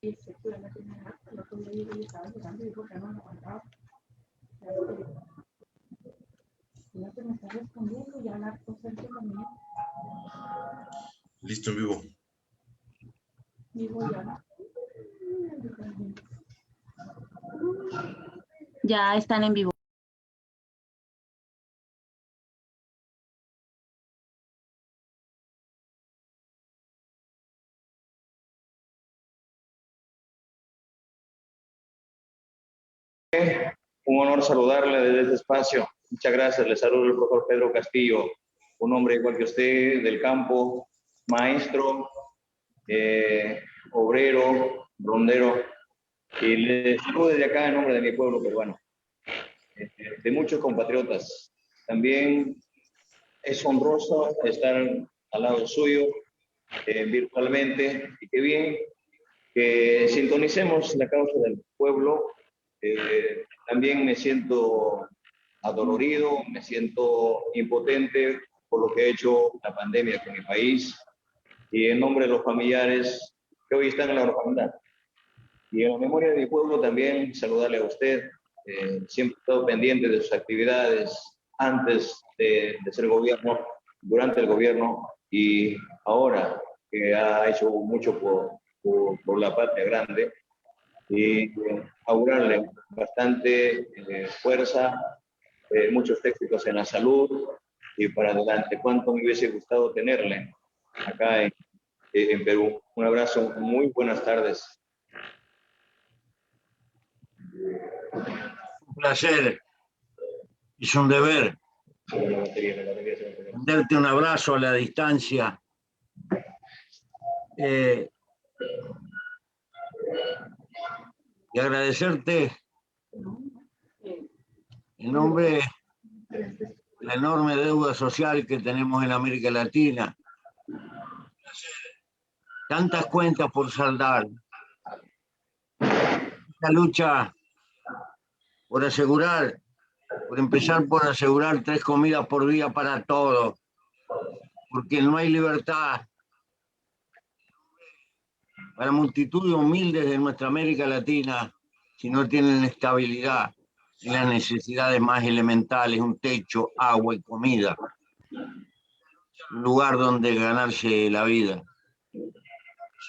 Y efectivamente, lo que le digo, yo estaba llorando y dijo que no me aguantaba. Ya que me está respondiendo y hablar con Sergio también. Listo, en vivo. Digo, ya. Ya están en vivo. Un honor saludarle desde este espacio. Muchas gracias. Le saludo el profesor Pedro Castillo, un hombre igual que usted, del campo, maestro, obrero, rondero. Y le saludo desde acá en nombre de mi pueblo peruano, de muchos compatriotas. También es honroso estar al lado suyo virtualmente, y qué bien que sintonicemos la causa del pueblo. También me siento adolorido, me siento impotente por lo que ha hecho la pandemia con mi país, y en nombre de los familiares que hoy están en la orfandad. Y en la memoria de mi pueblo también saludarle a usted. Siempre he estado pendiente de sus actividades antes de ser gobierno, durante el gobierno y ahora que ha hecho mucho por la patria grande, y augurarle bastante fuerza, muchos éxitos en la salud y para adelante. Cuánto me hubiese gustado tenerle acá en Perú. Un abrazo, muy buenas tardes. Un placer, es un deber darte un abrazo a la distancia. Y agradecerte en nombre de la enorme deuda social que tenemos en América Latina. Tantas cuentas por saldar. Esta lucha por empezar por asegurar 3 comidas por día para todos, porque no hay libertad para multitud de humildes de nuestra América Latina si no tienen estabilidad en las necesidades más elementales, un techo, agua y comida, un lugar donde ganarse la vida.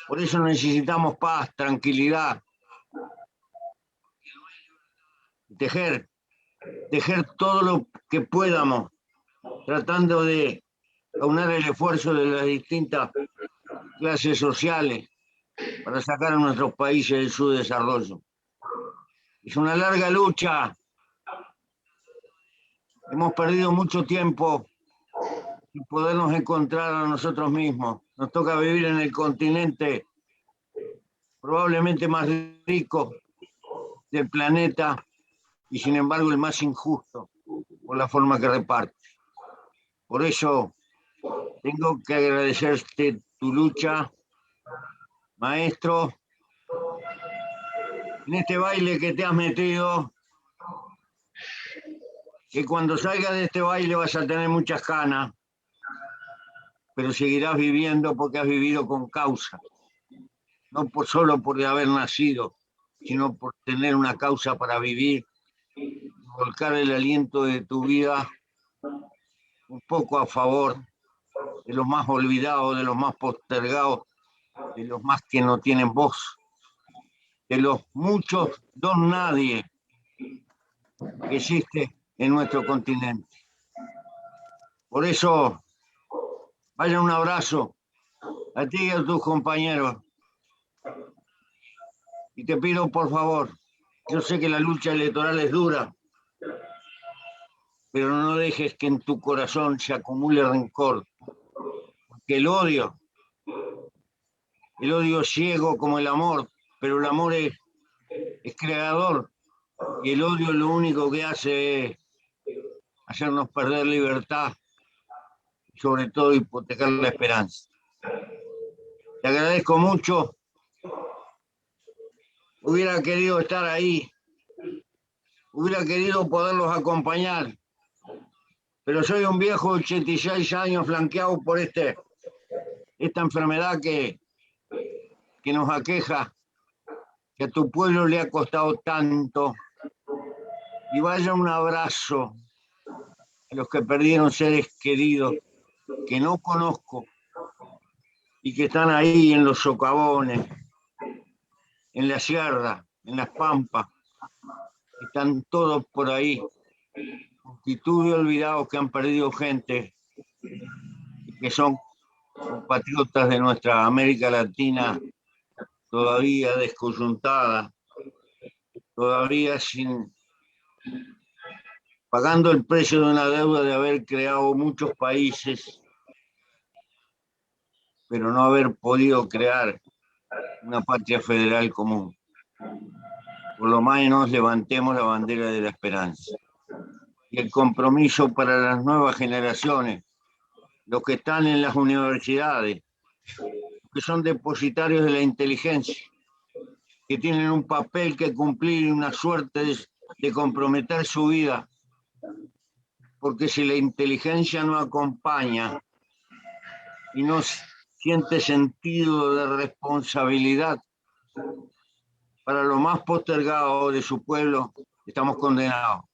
Por eso necesitamos paz, tranquilidad, tejer todo lo que podamos, tratando de aunar el esfuerzo de las distintas clases sociales para sacar a nuestros países de su desarrollo. Es una larga lucha. Hemos perdido mucho tiempo sin podernos encontrar a nosotros mismos. Nos toca vivir en el continente probablemente más rico del planeta y sin embargo el más injusto por la forma que reparte. Por eso tengo que agradecerte tu lucha, maestro, en este baile que te has metido, que cuando salgas de este baile vas a tener muchas canas, pero seguirás viviendo porque has vivido con causa, no solo por haber nacido, sino por tener una causa para vivir, volcar el aliento de tu vida un poco a favor de los más olvidados, de los más postergados, de los más que no tienen voz, de los muchos don nadie que existe en nuestro continente. Por eso, vaya un abrazo a ti y a tus compañeros. Y te pido, por favor, yo sé que la lucha electoral es dura, pero no dejes que en tu corazón se acumule rencor, porque el odio es ciego como el amor, pero el amor es creador, y el odio lo único que hace es hacernos perder libertad, sobre todo hipotecar la esperanza. Te agradezco mucho. Hubiera querido estar ahí, hubiera querido poderlos acompañar, pero soy un viejo de 86 años flanqueado por esta enfermedad que nos aqueja que a tu pueblo le ha costado tanto, y vaya un abrazo a los que perdieron seres queridos que no conozco y que están ahí en los socavones, en la sierra, en las pampas, están todos por ahí, multitud de olvidados que han perdido gente y que son compatriotas de nuestra América Latina todavía descoyuntada, todavía pagando el precio de una deuda de haber creado muchos países, pero no haber podido crear una patria federal común. Por lo menos levantemos la bandera de la esperanza. Y el compromiso para las nuevas generaciones, los que están en las universidades, que son depositarios de la inteligencia, que tienen un papel que cumplir y una suerte de comprometer su vida, porque si la inteligencia no acompaña y no siente sentido de responsabilidad para lo más postergado de su pueblo, estamos condenados.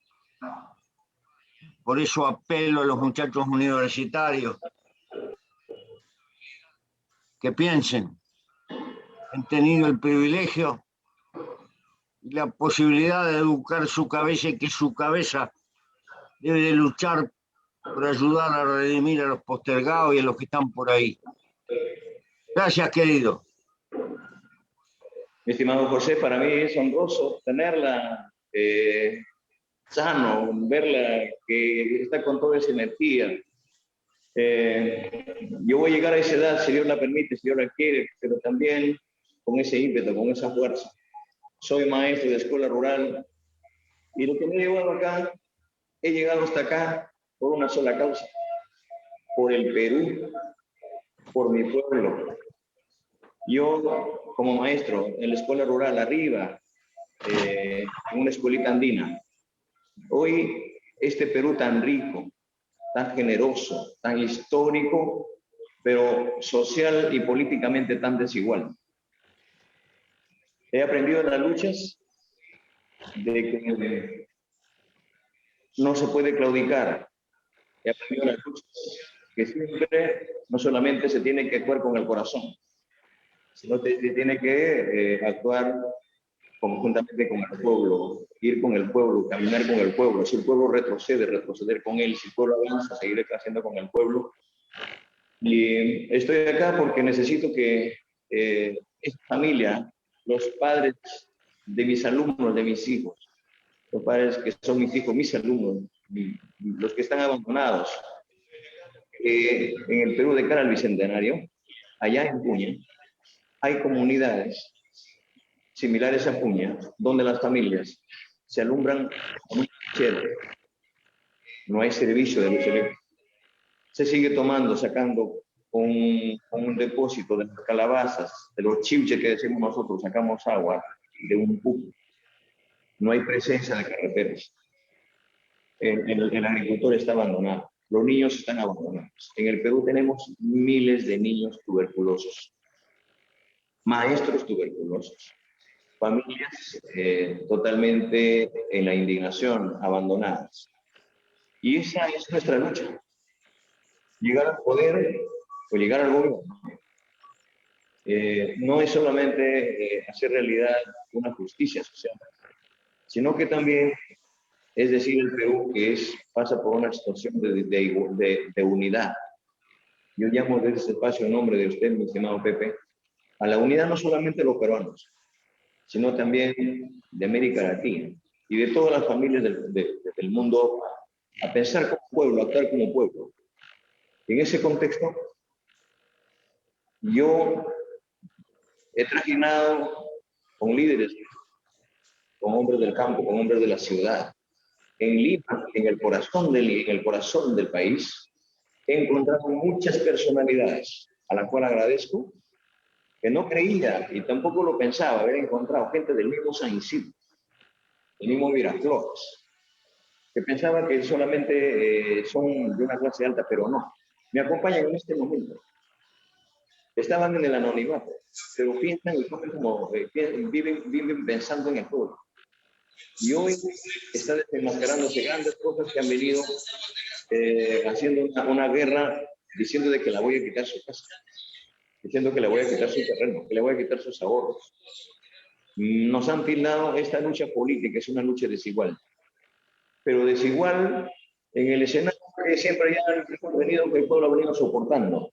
Por eso apelo a los muchachos universitarios que piensen, han tenido el privilegio y la posibilidad de educar su cabeza y que su cabeza debe de luchar por ayudar a redimir a los postergados y a los que están por ahí. Gracias, querido. Mi estimado José, para mí es honroso tenerla sano, verla que está con toda esa energía. Yo voy a llegar a esa edad, si Dios la permite, si Dios la quiere, pero también con ese ímpetu, con esa fuerza. Soy maestro de escuela rural y lo que me ha llevado acá, he llegado hasta acá por una sola causa, por el Perú, por mi pueblo. Yo, como maestro en la escuela rural arriba, en una escuelita andina, hoy este Perú tan rico, tan generoso, tan histórico, pero social y políticamente tan desigual. He aprendido en las luchas de que no se puede claudicar. He aprendido en las luchas que siempre no solamente se tiene que actuar con el corazón, sino que se tiene que actuar conjuntamente con el pueblo, ir con el pueblo, caminar con el pueblo. Si el pueblo retrocede, retroceder con él. Si el pueblo avanza, seguir creciendo con el pueblo. Y estoy acá porque necesito que esta familia, los padres de mis alumnos, de mis hijos, los padres que son mis hijos, mis alumnos, los que están abandonados, en el Perú de cara al Bicentenario, allá en Puña, hay comunidades similares a Puña, donde las familias se alumbran con un mechero. No hay servicio de luz eléctrica. Se sigue tomando, sacando con un depósito de las calabazas, de los chiuches que decimos nosotros, sacamos agua de un cubo. No hay presencia de carreteras. El agricultor está abandonado. Los niños están abandonados. En el Perú tenemos miles de niños tuberculosos, maestros tuberculosos, familias totalmente en la indignación, abandonadas. Y esa es nuestra lucha. Llegar al poder o llegar al gobierno no es solamente hacer realidad una justicia social, sino que también es decir el Perú que pasa por una situación de unidad. Yo llamo desde ese espacio en nombre de usted, mi estimado Pepe, a la unidad no solamente de los peruanos, sino también de América Latina y de todas las familias del mundo, a pensar como pueblo, a actuar como pueblo. En ese contexto, yo he trajinado con líderes, con hombres del campo, con hombres de la ciudad. En Lima, en el corazón del país, he encontrado muchas personalidades, a las cuales agradezco, que no creía y tampoco lo pensaba haber encontrado gente del mismo San Isidro, del mismo Miraflores, que pensaba que solamente son de una clase alta, pero no. Me acompañan en este momento. estaban en el anonimato, pero piensan y comen como, viven pensando en el pueblo. Y hoy está desenmascarándose grandes cosas que han venido haciendo una guerra, diciendo de que la voy a quitar su casa, diciendo que le voy a quitar su terreno, que le voy a quitar sus ahorros. Nos han tildado esta lucha política, es una lucha desigual. Pero desigual en el escenario que siempre ya hemos venido, que el pueblo ha venido soportando.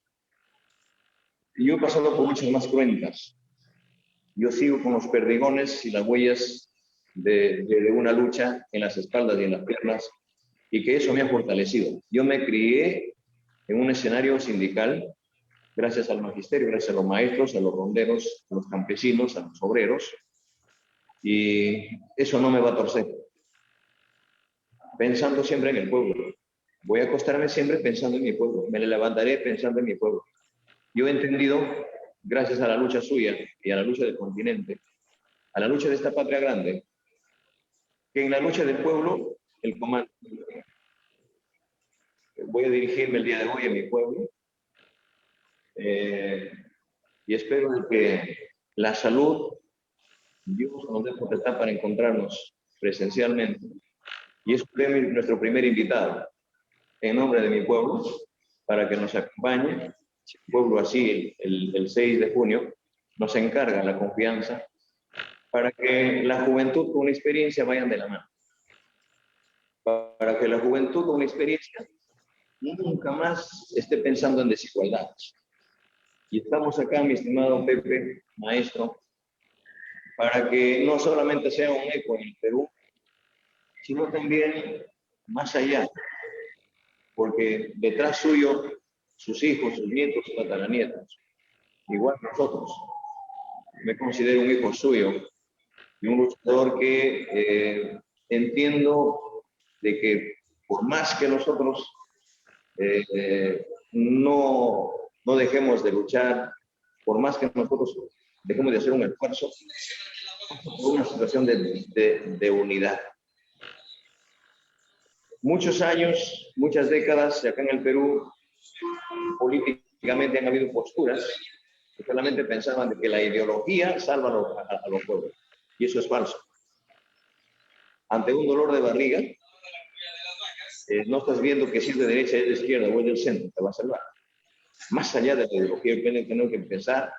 Y yo he pasado por luchas más cruentas. Yo sigo con los perdigones y las huellas de una lucha en las espaldas y en las piernas, y que eso me ha fortalecido. Yo me crié en un escenario sindical, gracias al magisterio, gracias a los maestros, a los ronderos, a los campesinos, a los obreros, y eso no me va a torcer. Pensando siempre en el pueblo. Voy a acostarme siempre pensando en mi pueblo. Me levantaré pensando en mi pueblo. Yo he entendido, gracias a la lucha suya y a la lucha del continente, a la lucha de esta patria grande, que en la lucha del pueblo, el comando. Voy a dirigirme el día de hoy a mi pueblo y espero que la salud, Dios nos dé potestad para encontrarnos presencialmente. Y es nuestro primer invitado, en nombre de mi pueblo, para que nos acompañe. Si el pueblo así, el 6 de junio, nos encarga la confianza para que la juventud con experiencia vayan de la mano. Para que la juventud con experiencia nunca más esté pensando en desigualdades. Y estamos acá, mi estimado Pepe, maestro, para que no solamente sea un eco en el Perú, sino también más allá, porque detrás suyo, sus hijos, sus nietos, sus tataranietos, igual nosotros. Me considero un hijo suyo y un luchador que entiendo de que por más que nosotros no dejemos de luchar, por más que nosotros dejemos de hacer un esfuerzo, por una situación de unidad. Muchos años, muchas décadas, acá en el Perú, políticamente han habido posturas que solamente pensaban de que la ideología salva a los pueblos. Y eso es falso. Ante un dolor de barriga, no estás viendo que si es de derecha, es de izquierda o es del centro, te va a salvar. Más allá de la ideología, tenemos que pensar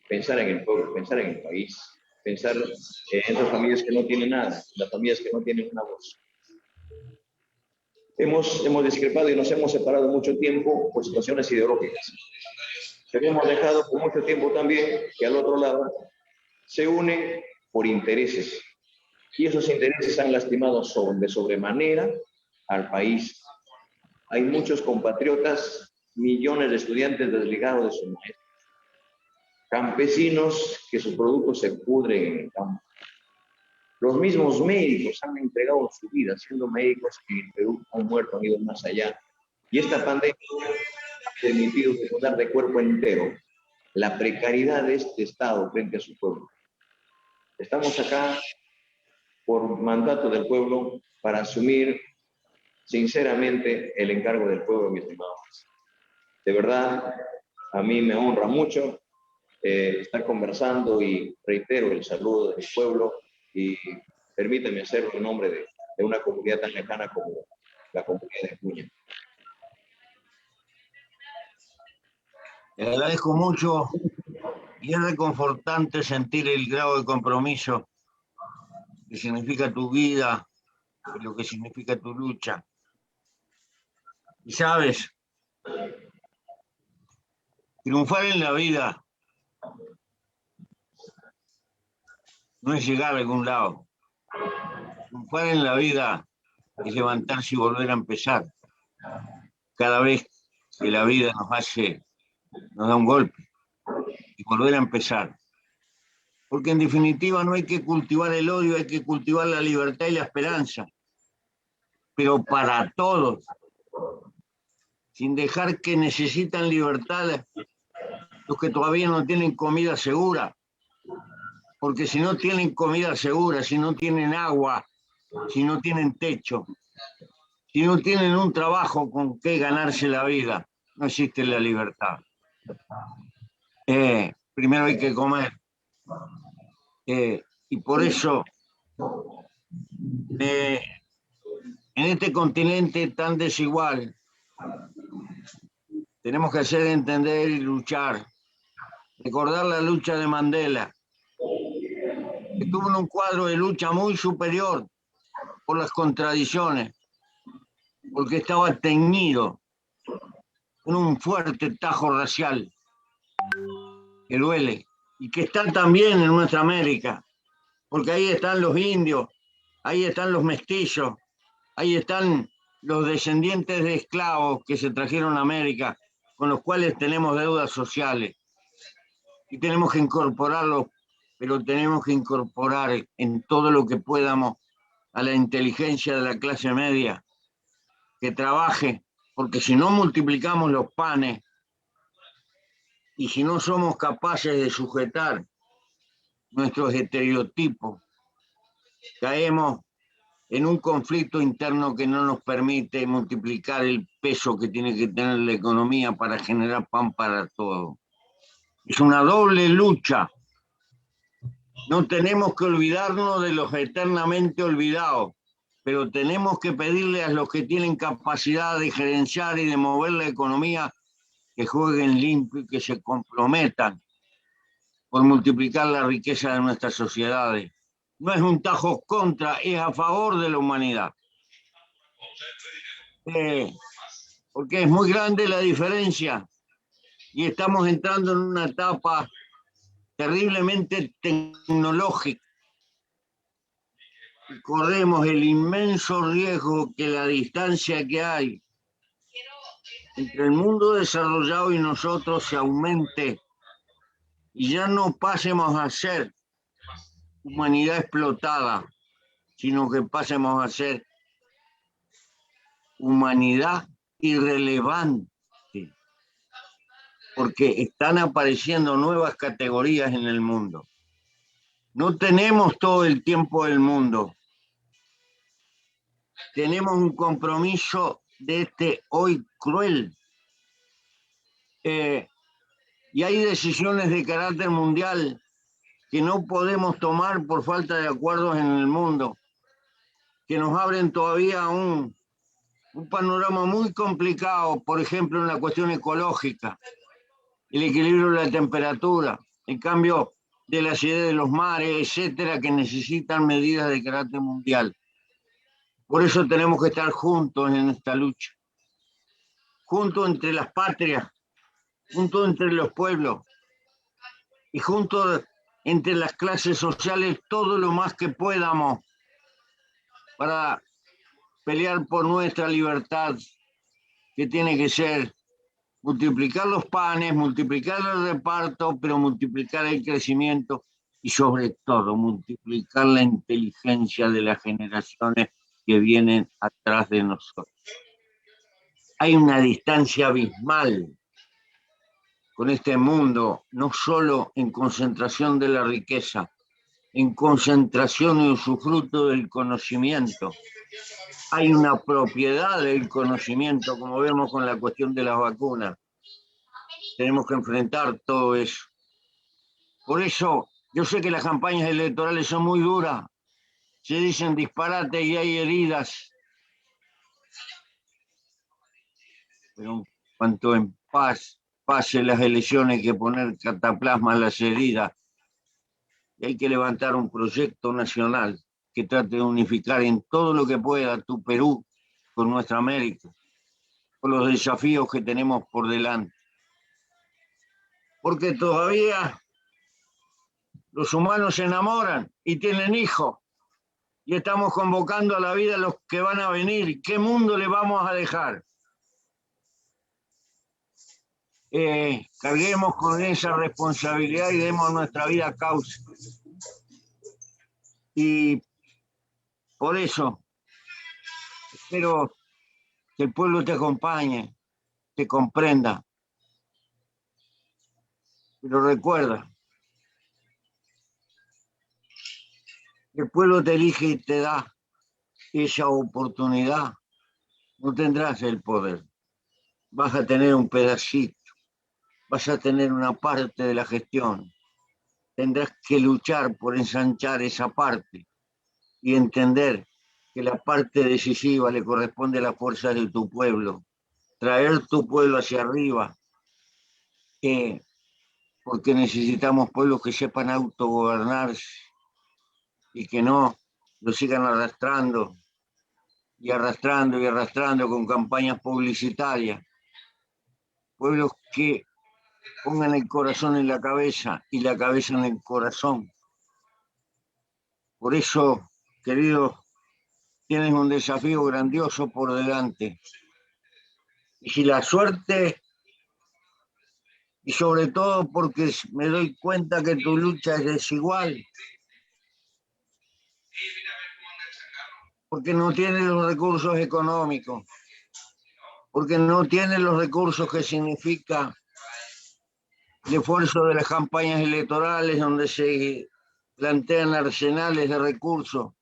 en el pueblo, pensar en el país, pensar en esas familias que no tienen nada, las familias que no tienen una voz. Hemos discrepado y nos hemos separado mucho tiempo por situaciones ideológicas. Pero hemos dejado por mucho tiempo también que al otro lado se unen por intereses. Y esos intereses han lastimado de sobremanera al país. Hay muchos compatriotas, millones de estudiantes desligados de sus maestros, campesinos que sus productos se pudren en el campo. Los mismos médicos han entregado su vida, siendo médicos que en Perú han muerto, han ido más allá. Y esta pandemia ha permitido recordar de cuerpo entero la precariedad de este Estado frente a su pueblo. Estamos acá por mandato del pueblo para asumir sinceramente el encargo del pueblo, mis estimados. De verdad, a mí me honra mucho estar conversando y reitero el saludo de mi pueblo y permíteme hacerlo en nombre de una comunidad tan lejana como la comunidad de Puña. Te agradezco mucho y es reconfortante sentir el grado de compromiso que significa tu vida y lo que significa tu lucha. Y sabes, triunfar en la vida no es llegar a algún lado. Triunfar en la vida es levantarse y volver a empezar. Cada vez que la vida nos da un golpe y volver a empezar. Porque en definitiva no hay que cultivar el odio, hay que cultivar la libertad y la esperanza. Pero para todos, sin dejar que necesitan libertad los que todavía no tienen comida segura. Porque si no tienen comida segura, si no tienen agua, si no tienen techo, si no tienen un trabajo con que ganarse la vida, no existe la libertad. primero hay que comer. Y por eso, en este continente tan desigual, tenemos que hacer entender y luchar. Recordar la lucha de Mandela, que tuvo un cuadro de lucha muy superior por las contradicciones, porque estaba teñido con un fuerte tajo racial que duele y que está también en nuestra América, porque ahí están los indios, ahí están los mestizos, ahí están los descendientes de esclavos que se trajeron a América, con los cuales tenemos deudas sociales y tenemos que incorporarlos, pero tenemos que incorporar en todo lo que podamos a la inteligencia de la clase media, que trabaje, porque si no multiplicamos los panes y si no somos capaces de sujetar nuestros estereotipos, caemos en un conflicto interno que no nos permite multiplicar el peso que tiene que tener la economía para generar pan para todos. Es una doble lucha. No tenemos que olvidarnos de los eternamente olvidados, pero tenemos que pedirle a los que tienen capacidad de gerenciar y de mover la economía que jueguen limpio y que se comprometan por multiplicar la riqueza de nuestras sociedades. No es un tajo contra, es a favor de la humanidad. Porque es muy grande la diferencia y estamos entrando en una etapa terriblemente tecnológica. Y corremos el inmenso riesgo que la distancia que hay entre el mundo desarrollado y nosotros se aumente y ya no pasemos a ser humanidad explotada, sino que pasemos a ser humanidad irrelevante, porque están apareciendo nuevas categorías en el mundo. No tenemos todo el tiempo del mundo. Tenemos un compromiso de este hoy cruel. Y hay decisiones de carácter mundial que no podemos tomar por falta de acuerdos en el mundo, que nos abren todavía un panorama muy complicado, por ejemplo, en la cuestión ecológica, el equilibrio de la temperatura, el cambio de la acidez de los mares, etcétera, que necesitan medidas de carácter mundial. Por eso tenemos que estar juntos en esta lucha, juntos entre las patrias, juntos entre los pueblos y juntos entre las clases sociales todo lo más que podamos para pelear por nuestra libertad, que tiene que ser multiplicar los panes, multiplicar el reparto, pero multiplicar el crecimiento y sobre todo multiplicar la inteligencia de las generaciones que vienen atrás de nosotros. Hay una distancia abismal con este mundo, no solo en concentración de la riqueza, en concentración y usufructo del conocimiento. Hay una propiedad del conocimiento, como vemos con la cuestión de las vacunas. Tenemos que enfrentar todo eso. Por eso, yo sé que las campañas electorales son muy duras, se dicen disparates y hay heridas, pero en cuanto en paz pase las elecciones, hay que poner cataplasma a las heridas. Y hay que levantar un proyecto nacional que trate de unificar en todo lo que pueda tu Perú con nuestra América, con los desafíos que tenemos por delante. Porque todavía los humanos se enamoran y tienen hijos, y estamos convocando a la vida a los que van a venir. ¿Qué mundo le vamos a dejar? Carguemos con esa responsabilidad y demos nuestra vida a causa. Y por eso espero que el pueblo te acompañe, te comprenda. Pero recuerda, el pueblo te elige y te da esa oportunidad. No tendrás el poder, vas a tener un pedacito, vas a tener una parte de la gestión. Tendrás que luchar por ensanchar esa parte y entender que la parte decisiva le corresponde a las fuerzas de tu pueblo. Traer tu pueblo hacia arriba, porque necesitamos pueblos que sepan autogobernarse y que no lo sigan arrastrando y arrastrando y arrastrando con campañas publicitarias. Pueblos que pongan el corazón en la cabeza y la cabeza en el corazón. Por eso, queridos, tienes un desafío grandioso por delante. Y si la suerte, y sobre todo porque me doy cuenta que tu lucha es desigual, porque no tienes los recursos económicos, porque no tienes los recursos que significa el esfuerzo de las campañas electorales donde se plantean arsenales de recursos,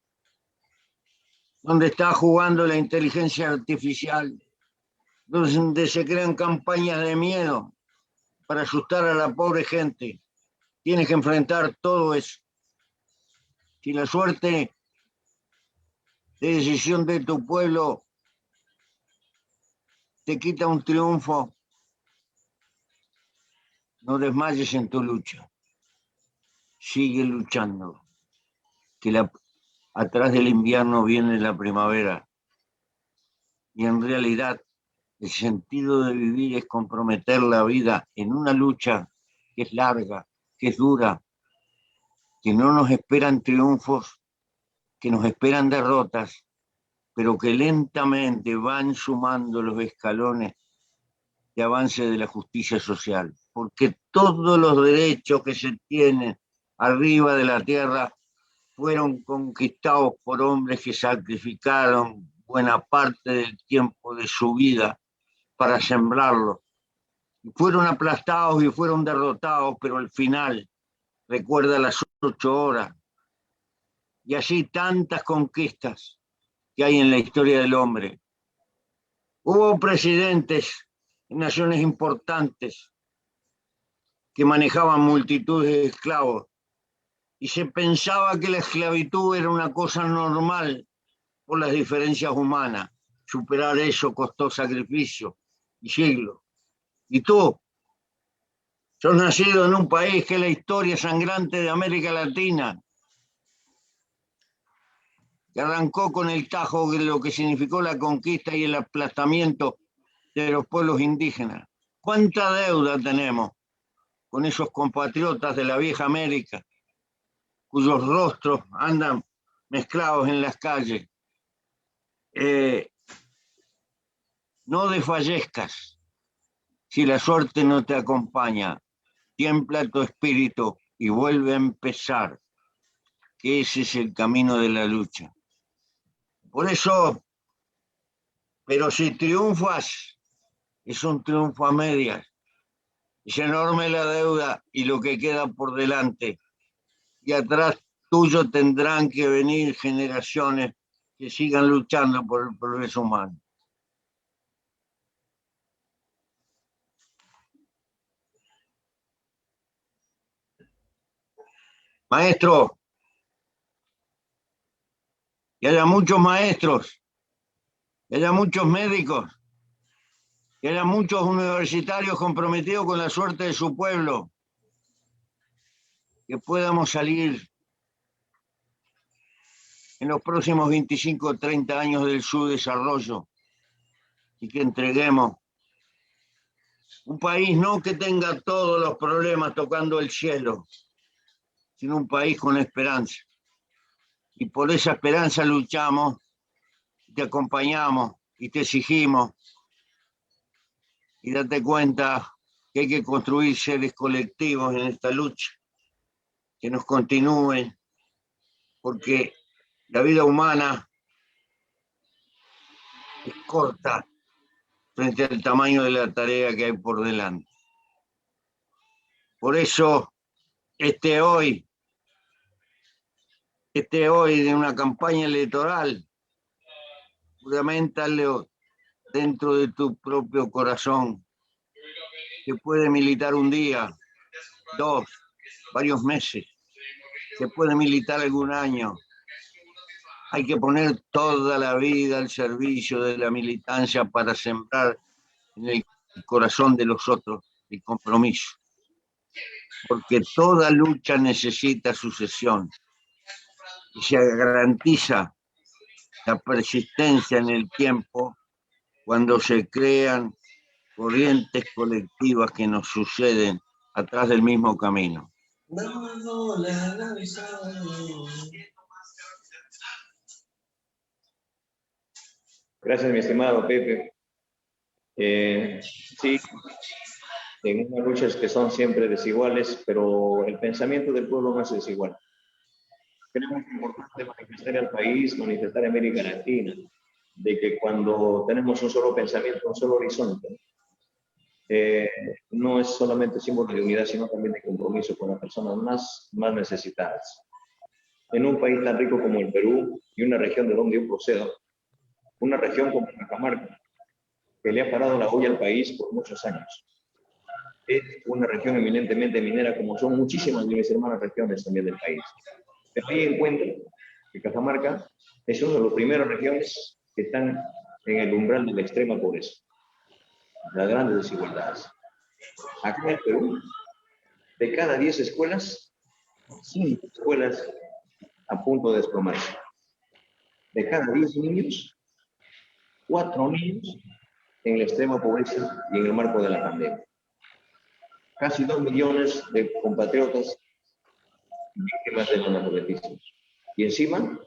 donde está jugando la inteligencia artificial, donde se crean campañas de miedo para asustar a la pobre gente. Tienes que enfrentar todo eso. Si la suerte de decisión de tu pueblo te quita un triunfo, no desmayes en tu lucha. Sigue luchando, que atrás del invierno viene la primavera. Y en realidad el sentido de vivir es comprometer la vida en una lucha que es larga, que es dura, que no nos esperan triunfos, que nos esperan derrotas, pero que lentamente van sumando los escalones de avance de la justicia social, porque todos los derechos que se tienen arriba de la tierra fueron conquistados por hombres que sacrificaron buena parte del tiempo de su vida para sembrarlo. Fueron aplastados y fueron derrotados, pero al final, recuerda las 8 horas, y así tantas conquistas que hay en la historia del hombre. Hubo presidentes en naciones importantes que manejaban multitudes de esclavos y se pensaba que la esclavitud era una cosa normal por las diferencias humanas. Superar eso costó sacrificio y siglos. Y tú, sos nacido en un país que es la historia sangrante de América Latina, que arrancó con el tajo de lo que significó la conquista y el aplastamiento de los pueblos indígenas. ¿Cuánta deuda tenemos con esos compatriotas de la vieja América, cuyos rostros andan mezclados en las calles? No desfallezcas. Si la suerte no te acompaña, tiembla tu espíritu y vuelve a empezar, que ese es el camino de la lucha. Por eso, pero si triunfas, es un triunfo a medias. Es enorme la deuda y lo que queda por delante. Y atrás tuyo tendrán que venir generaciones que sigan luchando por el progreso humano. Maestro, que haya muchos maestros, que haya muchos médicos, que haya muchos universitarios comprometidos con la suerte de su pueblo, que podamos salir en los próximos 25 o 30 años del subdesarrollo y que entreguemos un país no que tenga todos los problemas tocando el cielo, sino un país con esperanza. Y por esa esperanza luchamos, te acompañamos y te exigimos. Y date cuenta que hay que construir seres colectivos en esta lucha, que nos continúen, porque la vida humana es corta frente al tamaño de la tarea que hay por delante. Por eso, este hoy de una campaña electoral, fundamentalo dentro de tu propio corazón, Se puede militar un día, 2, varios meses. Se puede militar algún año. Hay que poner toda la vida al servicio de la militancia para sembrar en el corazón de los otros el compromiso. Porque toda lucha necesita sucesión y se garantiza la persistencia en el tiempo cuando se crean corrientes colectivas que nos suceden atrás del mismo camino. Gracias, mi estimado Pepe. Sí, en unas luchas que son siempre desiguales, pero el pensamiento del pueblo no es desigual. Creo que es importante manifestar al país, manifestar a América Latina, de que cuando tenemos un solo pensamiento, un solo horizonte, no es solamente símbolo de unidad, sino también de compromiso con las personas más necesitadas. En un país tan rico como el Perú y una región de donde yo procedo, una región como Cajamarca, que le ha parado la olla al país por muchos años. Es una región eminentemente minera, como son muchísimas de mis hermanas regiones también del país. Pero ahí encuentro que Cajamarca es una de las primeras regiones que están en el umbral de la extrema pobreza, las grandes desigualdades. Acá en el Perú, de cada 10 escuelas, 5 escuelas a punto de desplomarse. De cada 10 niños, 4 niños en la extrema pobreza y en el marco de la pandemia. Casi 2 millones de compatriotas víctimas del analfabetismo. Y encima,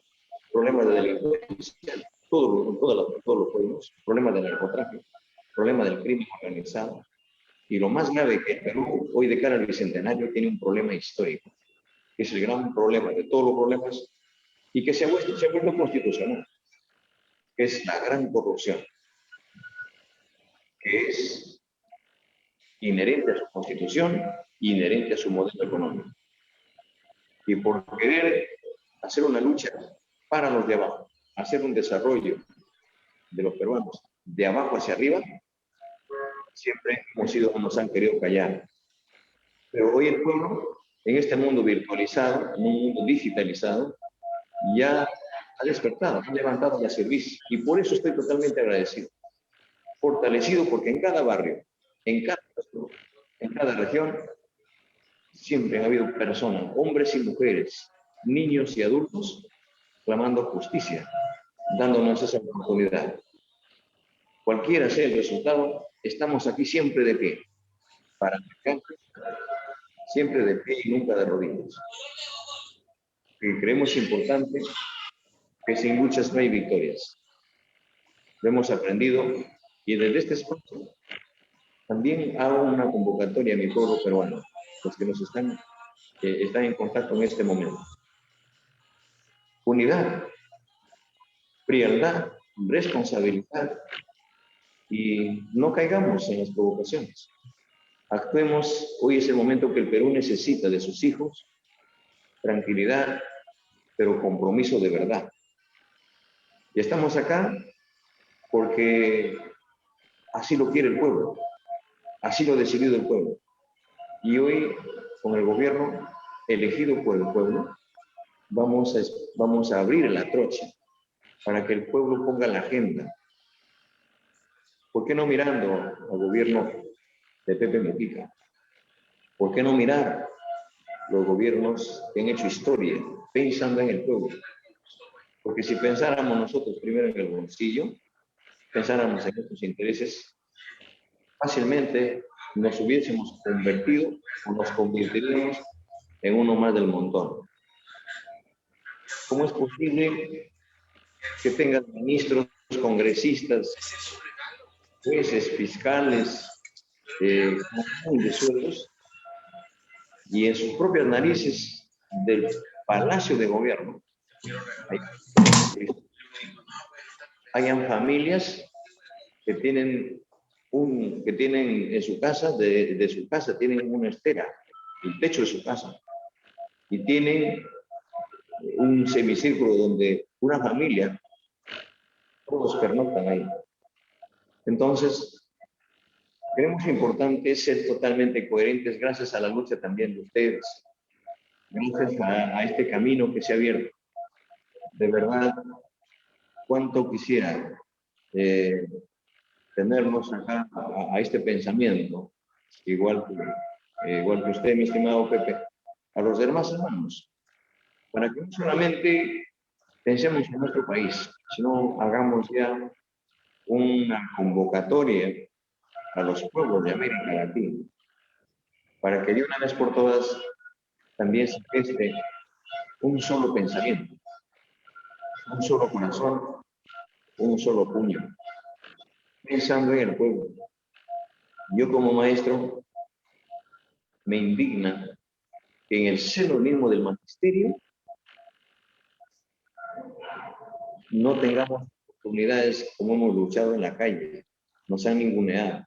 problemas de delincuencia, todos los pueblos, problemas de narcotráfico, problemas del crimen organizado. Y lo más grave que el Perú, hoy de cara al Bicentenario, tiene un problema histórico, que es el gran problema de todos los problemas y que se ha vuelto constitucional, que es la gran corrupción, que es inherente a su constitución, inherente a su modelo económico. Y por querer hacer una lucha para los de abajo, hacer un desarrollo de los peruanos de abajo hacia arriba, siempre nos han querido callar. Pero hoy el pueblo, en este mundo virtualizado, en un mundo digitalizado, ya ha despertado, ha levantado la servicio. Y por eso estoy totalmente agradecido. Fortalecido porque en cada barrio, en cada región, siempre ha habido personas, hombres y mujeres, niños y adultos, clamando justicia, dándonos esa oportunidad. Cualquiera sea el resultado, estamos aquí siempre de pie, para marcar, siempre de pie y nunca de rodillas. Y creemos importante que sin luchas no hay victorias. Lo hemos aprendido y desde este espacio también hago una convocatoria a mi pueblo peruano, los que nos están en contacto en este momento. Unidad, frialdad, responsabilidad y no caigamos en las provocaciones. Actuemos, hoy es el momento que el Perú necesita de sus hijos, tranquilidad, pero compromiso de verdad. Y estamos acá porque así lo quiere el pueblo, así lo ha decidido el pueblo. Y hoy, con el gobierno elegido por el pueblo, vamos a abrir la trocha para que el pueblo ponga la agenda. ¿Por qué no mirando al gobierno de Pepe Mujica? ¿Por qué no mirar los gobiernos que han hecho historia pensando en el pueblo? Porque si pensáramos nosotros primero en el bolsillo, pensáramos en nuestros intereses, fácilmente nos hubiésemos convertido o nos convertiríamos en uno más del montón. ¿Cómo es posible que tengan ministros, congresistas, jueces, fiscales, de sueldos, y en sus propias narices del Palacio de Gobierno hayan familias que tienen en su casa, de su casa, tienen una estera, el techo de su casa, y tienen un semicírculo donde una familia, todos pernoctan ahí. Entonces, Creemos importante ser totalmente coherentes gracias a la lucha también de ustedes, gracias a este camino que se ha abierto. De verdad, cuánto quisiera tenernos acá a este pensamiento, igual que usted, mi estimado Pepe, a los demás hermanos, para que no solamente pensemos en nuestro país, sino hagamos ya una convocatoria a los pueblos de América Latina, para que de una vez por todas también se geste un solo pensamiento, un solo corazón, un solo puño, pensando en el pueblo. Yo como maestro me indigna que en el seno mismo del magisterio no tengamos oportunidades como hemos luchado en la calle, nos han ninguneado.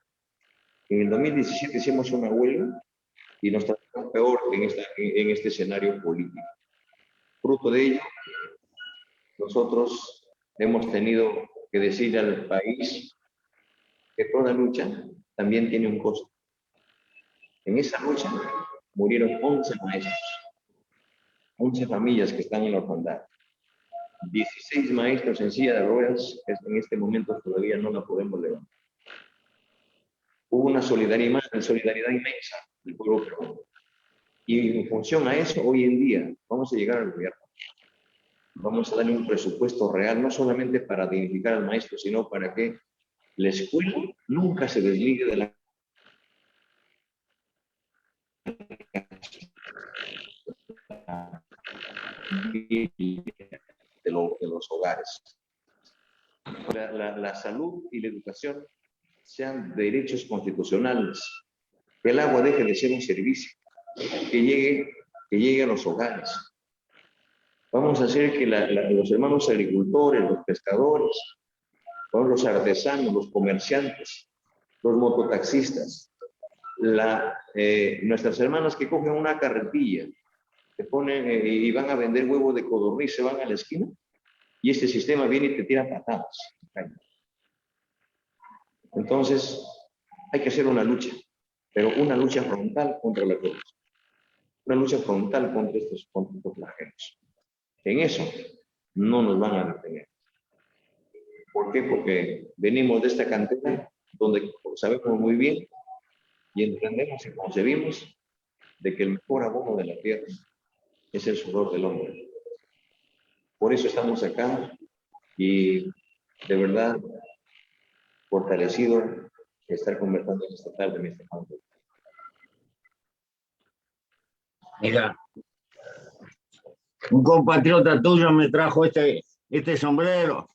En el 2017 hicimos una huelga y nos trataron peor en este escenario político. Fruto de ello, nosotros hemos tenido que decir al país que toda lucha también tiene un costo. En esa lucha murieron 11 maestros, 11 familias que están en la orfandad, 16 maestros en silla de ruedas, que en este momento todavía no la podemos levantar. Hubo una solidaridad inmensa del pueblo peruano. Y en función a eso, hoy en día, vamos a llegar al gobierno. Vamos a darle un presupuesto real, no solamente para dignificar al maestro, sino para que la escuela nunca se desligue de los hogares. La salud y la educación sean derechos constitucionales, que el agua deje de ser un servicio, que llegue a los hogares. Vamos a hacer que los hermanos agricultores, los pescadores, los artesanos, los comerciantes, los mototaxistas, nuestras hermanas que cogen una carretilla, se ponen y van a vender huevos de codorniz, se van a la esquina y este sistema viene y te tira patadas. Entonces, hay que hacer una lucha, pero una lucha frontal contra la corrupción, una lucha frontal contra estos flagelos. En eso no nos van a detener. ¿Por qué? Porque venimos de esta cantera donde sabemos muy bien y entendemos y concebimos de que el mejor abono de la tierra es el sudor del hombre. Por eso estamos acá y de verdad fortalecido de estar conversando en esta tarde, mi estimado. Mira, un compatriota tuyo me trajo este sombrero.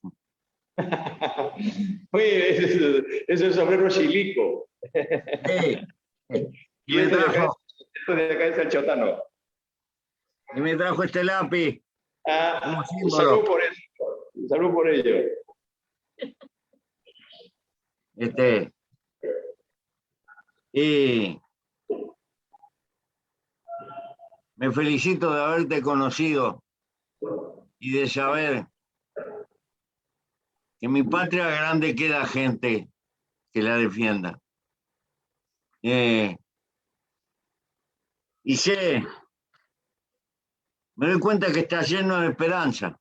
Oye, ese es el sombrero chilico. Sí. Y esto de acá es el chotano. Y me trajo este lápiz. Salud por eso. Salud por ello. Y me felicito de haberte conocido y de saber que en mi patria grande queda gente que la defienda. Y me doy cuenta que está lleno de esperanza.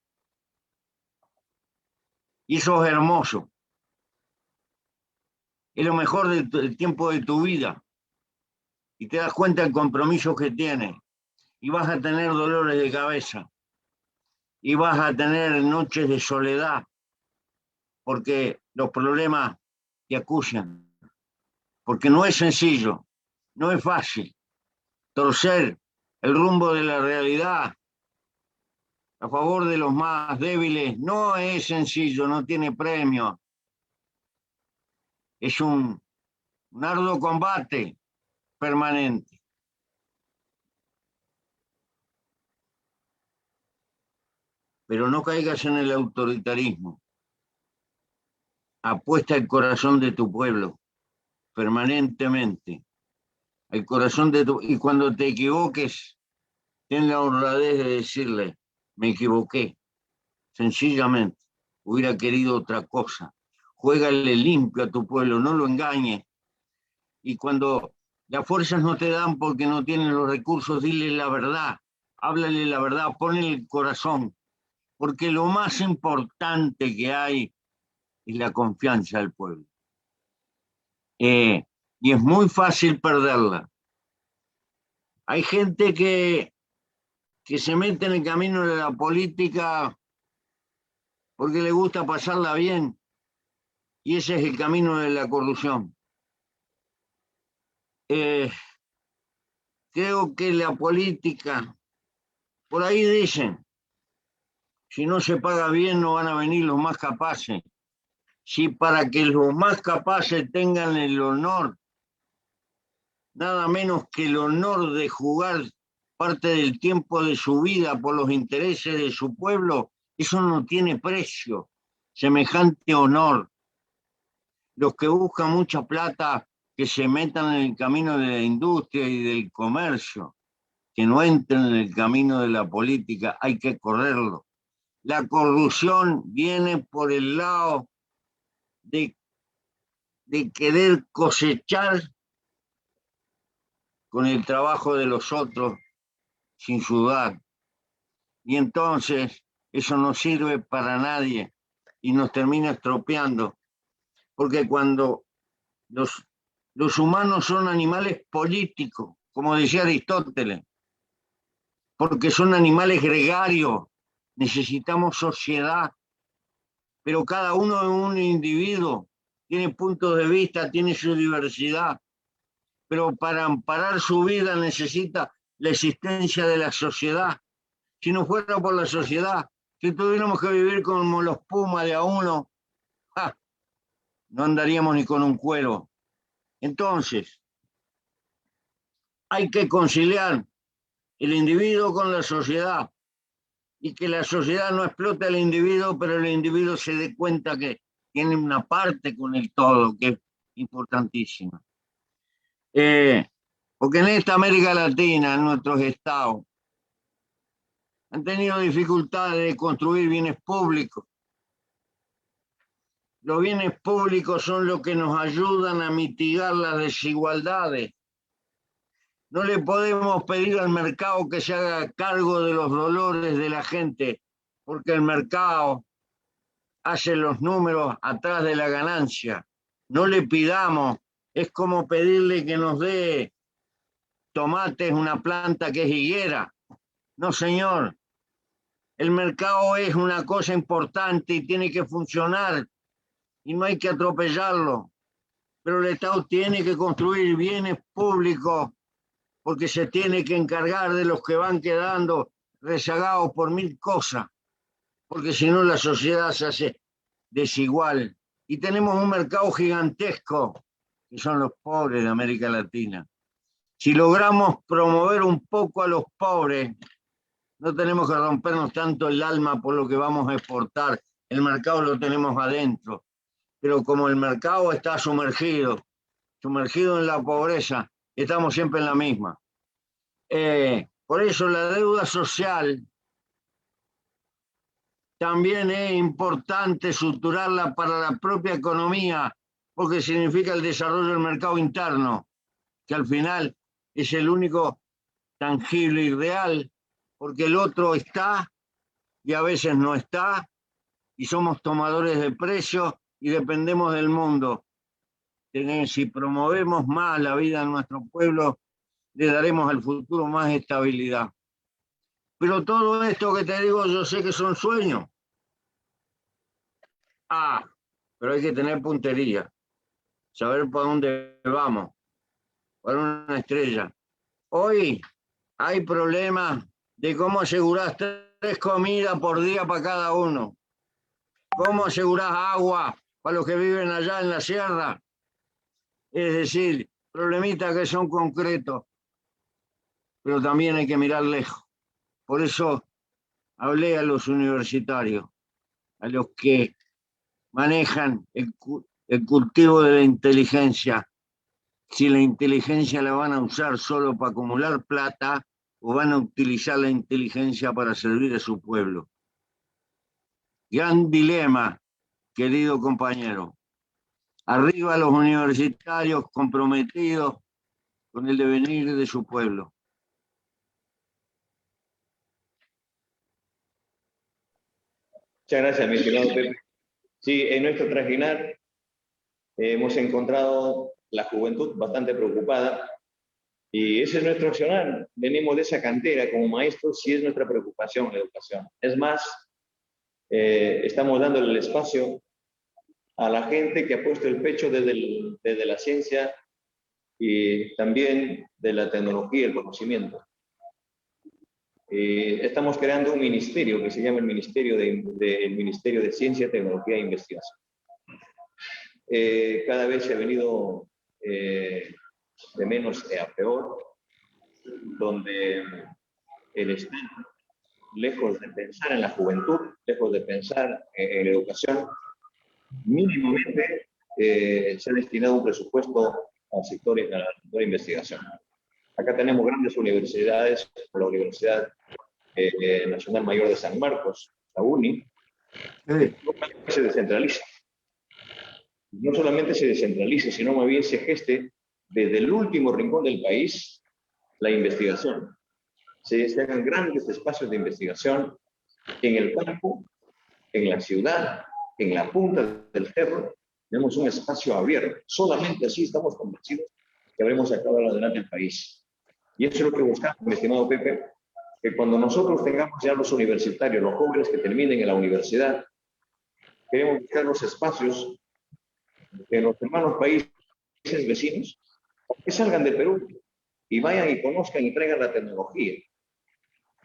Y eso es hermoso. Es lo mejor del tiempo de tu vida. Y te das cuenta del compromiso que tienes. Y vas a tener dolores de cabeza. Y vas a tener noches de soledad. Porque los problemas te acusan. Porque no es sencillo. No es fácil. Torcer el rumbo de la realidad a favor de los más débiles no es sencillo, no tiene premio. Es un arduo combate permanente. Pero no caigas en el autoritarismo. Apuesta el corazón de tu pueblo permanentemente. El corazón y cuando te equivoques, ten la honradez de decirle, me equivoqué. Sencillamente, hubiera querido otra cosa. Juégale limpio a tu pueblo, no lo engañes. Y cuando las fuerzas no te dan porque no tienen los recursos, dile la verdad, háblale la verdad, ponle el corazón, porque lo más importante que hay es la confianza del pueblo. Y es muy fácil perderla. Hay gente que se mete en el camino de la política porque le gusta pasarla bien, y ese es el camino de la corrupción. Creo que la política, por ahí dicen, si no se paga bien no van a venir los más capaces. Si para que los más capaces tengan el honor, nada menos que el honor de jugar parte del tiempo de su vida por los intereses de su pueblo, eso no tiene precio, semejante honor. Los que buscan mucha plata, que se metan en el camino de la industria y del comercio, que no entren en el camino de la política, hay que correrlo. La corrupción viene por el lado de querer cosechar con el trabajo de los otros sin sudar. Y entonces eso no sirve para nadie y nos termina estropeando. Porque cuando los humanos son animales políticos, como decía Aristóteles, porque son animales gregarios, necesitamos sociedad, pero cada uno es un individuo, tiene puntos de vista, tiene su diversidad, pero para amparar su vida necesita la existencia de la sociedad. Si no fuera por la sociedad, si tuviéramos que vivir como los pumas de a uno, no andaríamos ni con un cuero. Entonces, hay que conciliar el individuo con la sociedad y que la sociedad no explote al individuo, pero el individuo se dé cuenta que tiene una parte con el todo, que es importantísima. Porque en esta América Latina, en nuestros estados, han tenido dificultades de construir bienes públicos. Los bienes públicos son los que nos ayudan a mitigar las desigualdades. No le podemos pedir al mercado que se haga cargo de los dolores de la gente, porque el mercado hace los números atrás de la ganancia. No le pidamos, es como pedirle que nos dé tomates, una planta que es higuera. No, señor. El mercado es una cosa importante y tiene que funcionar y no hay que atropellarlo. Pero el Estado tiene que construir bienes públicos porque se tiene que encargar de los que van quedando rezagados por mil cosas, porque si no la sociedad se hace desigual. Y tenemos un mercado gigantesco, que son los pobres de América Latina. Si logramos promover un poco a los pobres, no tenemos que rompernos tanto el alma por lo que vamos a exportar. El mercado lo tenemos adentro. Pero como el mercado está sumergido en la pobreza, estamos siempre en la misma. Por eso la deuda social también es importante estructurarla para la propia economía, porque significa el desarrollo del mercado interno, que al final es el único tangible y real, porque el otro está y a veces no está, y somos tomadores de precios y dependemos del mundo. Si promovemos más la vida en nuestro pueblo, le daremos al futuro más estabilidad. Pero todo esto que te digo, yo sé que son sueños. Pero hay que tener puntería, saber para dónde vamos, para una estrella. Hoy hay problemas de cómo asegurar 3 comidas por día para cada uno. ¿Cómo asegurar agua para los que viven allá en la sierra? Es decir, problemitas que son concretos, pero también hay que mirar lejos. Por eso hablé a los universitarios, a los que manejan el cultivo de la inteligencia. Si la inteligencia la van a usar solo para acumular plata o van a utilizar la inteligencia para servir a su pueblo. Gran dilema, querido compañero. Arriba los universitarios comprometidos con el devenir de su pueblo. Muchas gracias, mi estimado Pepe. Sí, en nuestro trajinar hemos encontrado la juventud bastante preocupada y ese es nuestro accionar. Venimos de esa cantera como maestros y es nuestra preocupación la educación. Es más, estamos dándole el espacio a la gente que ha puesto el pecho desde la ciencia y también de la tecnología y el conocimiento. Estamos creando un ministerio que se llama el Ministerio de Ciencia, Tecnología e Investigación. Cada vez se ha venido de menos a peor, donde el Estado, lejos de pensar en la juventud, lejos de pensar en la educación, mínimamente se ha destinado un presupuesto al sector de investigación. Acá tenemos grandes universidades, como la Universidad Nacional Mayor de San Marcos, la UNI, que se descentraliza. No solamente se descentralice, sino más bien se geste desde el último rincón del país la investigación. Se hagan grandes espacios de investigación en el campo, en la ciudad, en la punta del cerro. Tenemos un espacio abierto. Solamente así estamos convencidos que habremos sacado adelante el país. Y eso es lo que buscamos, mi estimado Pepe, que cuando nosotros tengamos ya los universitarios, los jóvenes que terminen en la universidad, queremos buscar los espacios en los hermanos países vecinos, que salgan de Perú y vayan y conozcan y traigan la tecnología.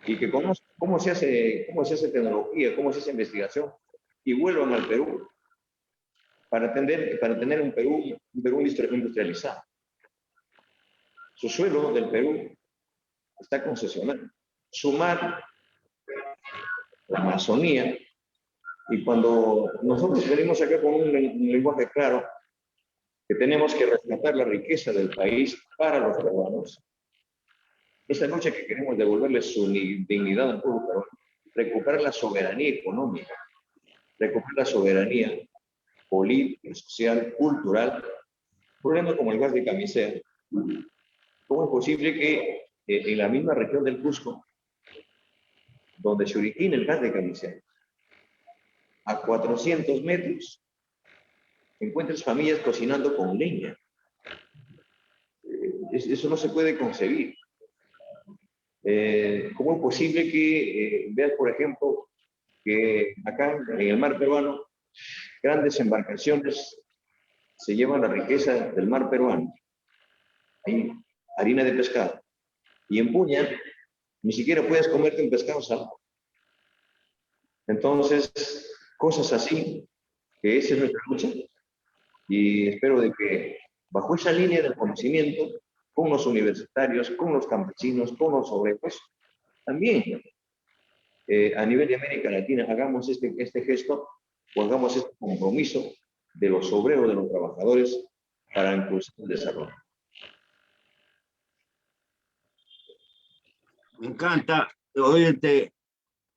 Y que conozcan cómo se hace tecnología, cómo se hace investigación, y vuelvan al Perú para tener un Perú industrializado. Su suelo del Perú está concesionado. Sumar la Amazonía, y cuando nosotros venimos acá con un lenguaje claro, que tenemos que rescatar la riqueza del país para los peruanos, esta lucha que queremos devolverle su dignidad al pueblo peruano, recuperar la soberanía económica, recuperar la soberanía política, social, cultural, problema como el gas de Camisea. ¿Cómo es posible que en la misma región del Cusco, donde se origina el gas de Camisea, a 400 metros, encuentres familias cocinando con leña? Eso no se puede concebir. ¿Cómo es posible que veas, por ejemplo, que acá en el mar peruano, grandes embarcaciones se llevan la riqueza del mar peruano? Hay harina de pescado. Y en Puña, ni siquiera puedes comerte un pescado salado. Entonces, cosas así, que esa es nuestra lucha. Y espero de que bajo esa línea del conocimiento, con los universitarios, con los campesinos, con los obreros, también a nivel de América Latina hagamos este gesto o hagamos este compromiso de los obreros, de los trabajadores, para impulsar el desarrollo. Me encanta. Oye,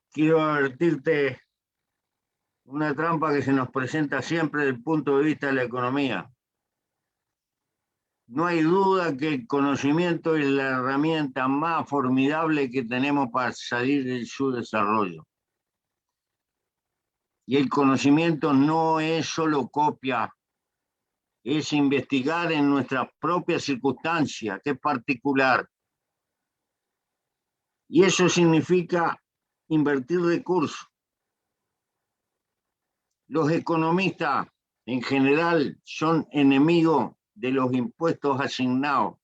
quiero advertirte una trampa que se nos presenta siempre desde el punto de vista de la economía. No hay duda que el conocimiento es la herramienta más formidable que tenemos para salir del subdesarrollo. Y el conocimiento no es solo copia, es investigar en nuestras propias circunstancias, que es particular. Y eso significa invertir recursos. Los economistas en general son enemigos de los impuestos asignados,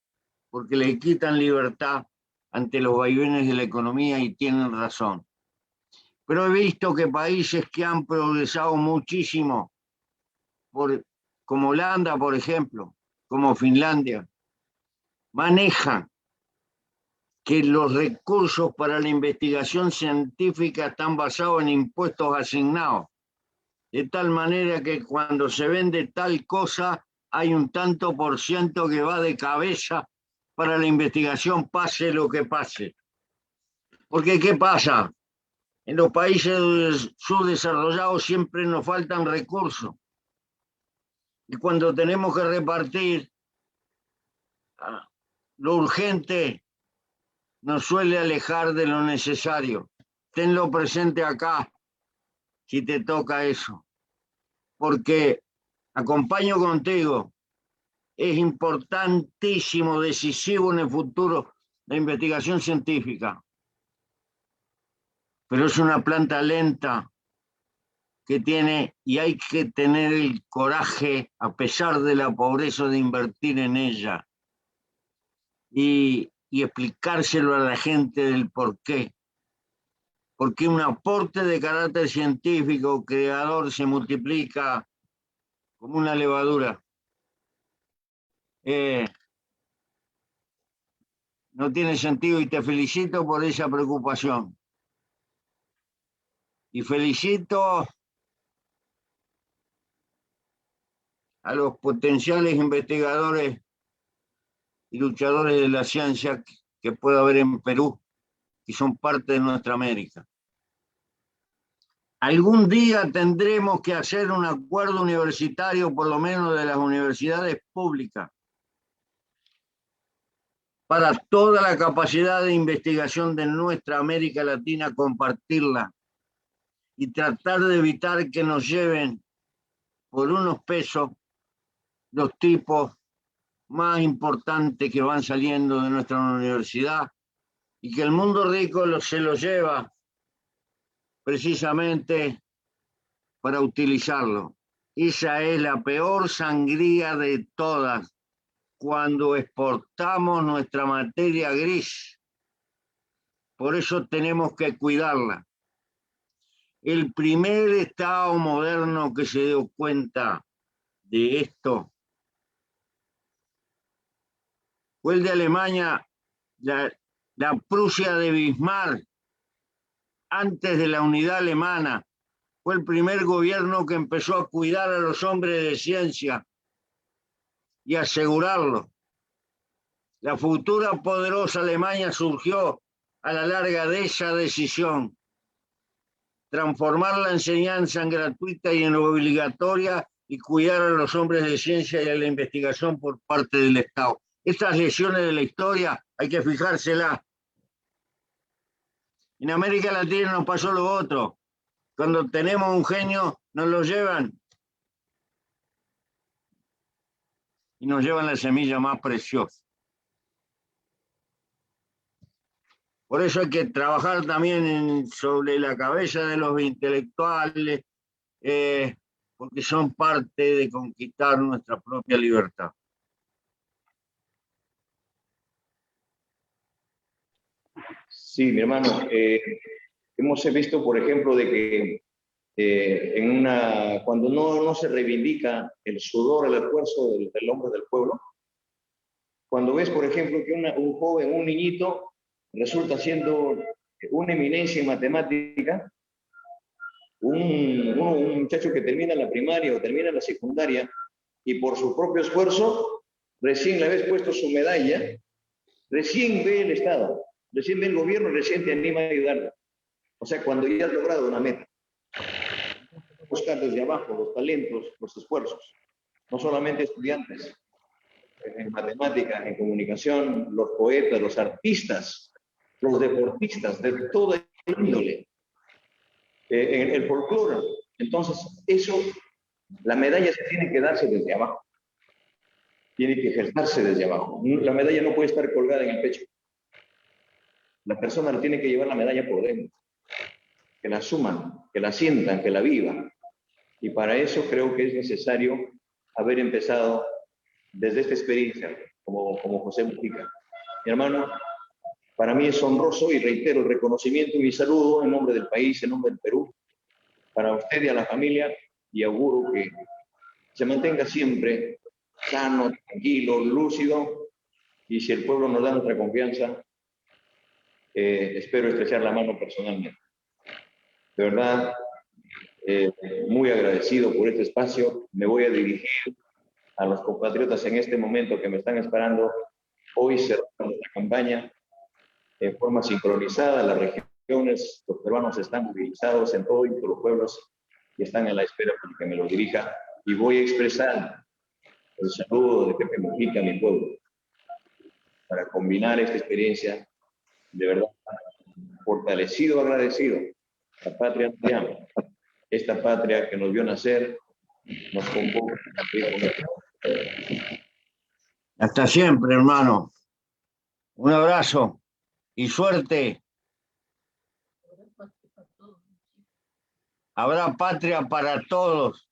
porque le quitan libertad ante los vaivenes de la economía y tienen razón. Pero he visto que países que han progresado muchísimo, como Holanda, por ejemplo, como Finlandia, manejan que los recursos para la investigación científica están basados en impuestos asignados, de tal manera que cuando se vende tal cosa, hay un tanto por ciento que va de cabeza para la investigación, pase lo que pase. Porque, ¿qué pasa? En los países subdesarrollados siempre nos faltan recursos. Y cuando tenemos que repartir, lo urgente nos suele alejar de lo necesario. Tenlo presente acá, si te toca eso, porque acompaño contigo. Es importantísimo, decisivo en el futuro la investigación científica, pero es una planta lenta que tiene, y hay que tener el coraje, a pesar de la pobreza, de invertir en ella y explicárselo a la gente del por qué. Porque un aporte de carácter científico creador se multiplica como una levadura. No tiene sentido, y te felicito por esa preocupación. Y felicito a los potenciales investigadores y luchadores de la ciencia que pueda haber en Perú, y son parte de nuestra América. Algún día tendremos que hacer un acuerdo universitario, por lo menos de las universidades públicas, para toda la capacidad de investigación de nuestra América Latina, compartirla y tratar de evitar que nos lleven por unos pesos los tipos más importantes que van saliendo de nuestra universidad, y que el mundo rico se los lleva precisamente para utilizarlo. Esa es la peor sangría de todas, cuando exportamos nuestra materia gris. Por eso tenemos que cuidarla. El primer Estado moderno que se dio cuenta de esto fue el de Alemania, la Prusia de Bismarck, antes de la unidad alemana. Fue el primer gobierno que empezó a cuidar a los hombres de ciencia y asegurarlo. La futura poderosa Alemania surgió a la larga de esa decisión: transformar la enseñanza en gratuita y en obligatoria, y cuidar a los hombres de ciencia y a la investigación por parte del Estado. Estas lecciones de la historia hay que fijárselas. En América Latina nos pasó lo otro. Cuando tenemos un genio, nos lo llevan y nos llevan la semilla más preciosa. Por eso hay que trabajar también sobre la cabeza de los intelectuales, porque son parte de conquistar nuestra propia libertad. Sí, mi hermano, hemos visto, por ejemplo, de que cuando no se reivindica el sudor, el esfuerzo del hombre del pueblo, cuando ves, por ejemplo, que un joven, un niñito, resulta siendo una eminencia en matemática, un muchacho que termina la primaria o termina la secundaria, y por su propio esfuerzo, recién le habéis puesto su medalla, recién ve el Estado, recién ve el gobierno, recién te anima a ayudarlo. O sea, cuando ya has logrado una meta, buscar desde abajo los talentos, los esfuerzos, no solamente estudiantes, en matemáticas, en comunicación, los poetas, los artistas, los deportistas, de toda índole, en el folclore. Entonces, eso, la medalla se tiene que darse desde abajo, tiene que ejercerse desde abajo. La medalla no puede estar colgada en el pecho. La persona tiene que llevar la medalla por dentro, que la asuman, que la sientan, que la vivan. Y para eso creo que es necesario haber empezado desde esta experiencia, como José Mujica. Mi hermano, para mí es honroso, y reitero el reconocimiento y mi saludo en nombre del país, en nombre del Perú, para usted y a la familia, y auguro que se mantenga siempre sano, tranquilo, lúcido, y si el pueblo nos da nuestra confianza, espero estrechar la mano personalmente. De verdad, muy agradecido por este espacio. Me voy a dirigir a los compatriotas en este momento que me están esperando. Hoy cerramos nuestra campaña en forma sincronizada. Las regiones, los peruanos están movilizados en todos los pueblos y están en la espera para que me lo dirija. Y voy a expresar el saludo de Pepe Mujica a mi pueblo, para combinar esta experiencia, de verdad, fortalecido, agradecido. La patria nos llama. Esta patria que nos vio nacer, nos convoca a cumplir con ella. Hasta siempre, hermano. Un abrazo y suerte. Habrá patria para todos.